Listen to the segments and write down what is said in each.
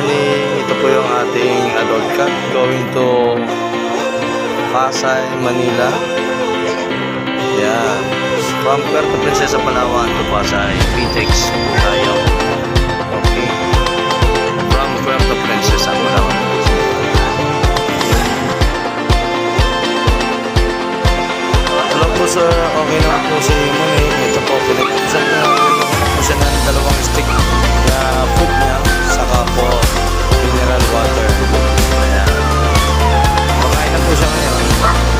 morning. Ito po yung ating adult cat going to Pasay, Manila. Yan. From Puerto Princesa, Palawan to Pasay, PTEX tayo. Okay. From Puerto Princesa, Palawan. Hello po sir, okay naman po si Moni. Ito po, pinag-usan po siya ng dalawang stick na food niya, saka po mineral water. Ayan. Makain na po siya ngayon.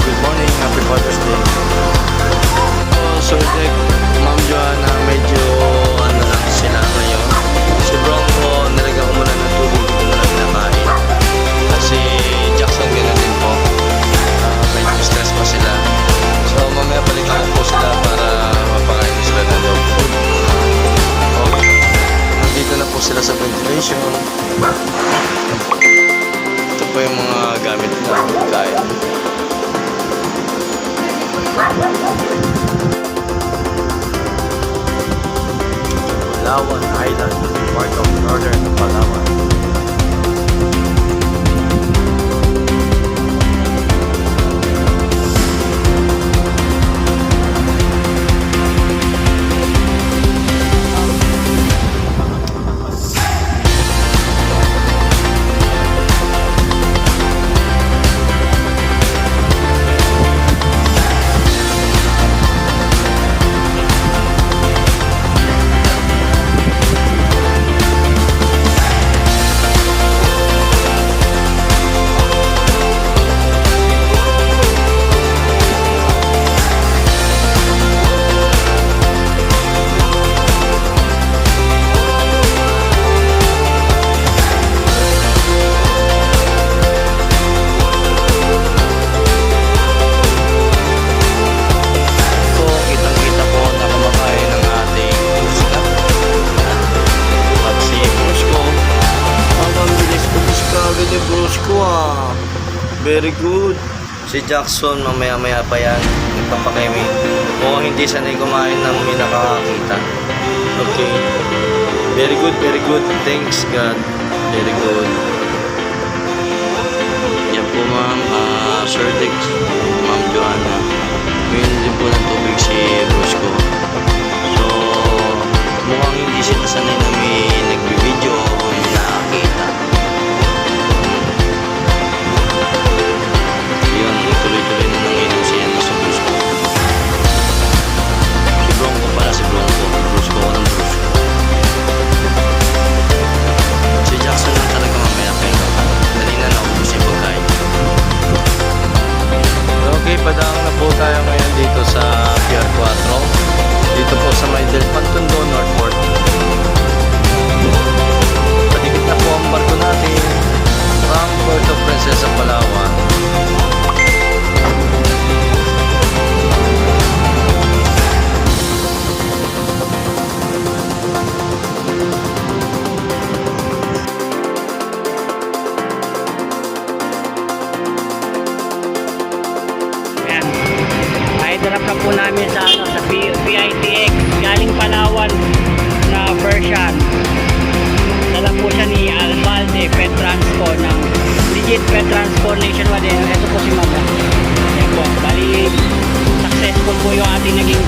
Good morning, happy Father's Day. So, Ma'am Joanna, medyo ano lang sila ngayon. Si Bronco, nilagyan ko muna ng tubig, dito na lang pinakain. Kasi Jackson, gano'n din po. Medyo stress pa sila. So, mamaya balikan ko po sila para mapakain sila ng dog food. Okay. Nandito na po sila sa ventilation. Ito po yung mga gamit na kain. Palawan Island, part of northern Palawan. Very good. Si Jackson, mamaya-maya pa yan. Nagpapakemi. Mukhang hindi sanay kumain ng may nakakakita. Okay. Very good, very good. Thanks God. Very good. Yan po ma'am. Sir Dex, Ma'am Joanna. Ngayon din po ng tubig si Brusco. So, mukhang hindi sila sanay na may nagbibideo o may nakakita. Tuloy-tuloy na nang inom siya na sa Brusco. Si Bronco pala, si Bronco. Brusco ko ng Brusco. Si Jackson lang talaga mamaya pero dali na naubos yung pagkain. Okay, padang na po tayo ngayon dito sa Pier 4. Dito po sa may Del Pantondo, Northport. Padikit na po ang barko natin from Puerto Princesa, Palawan. Drop na po namin sa PITX galing Palawan na version. Dala po siya ni Albalde Pet Transpo ng Legit Pet Transpo Nationwide. Ito po si Mama. Ayan po, bali successful po yung ating naging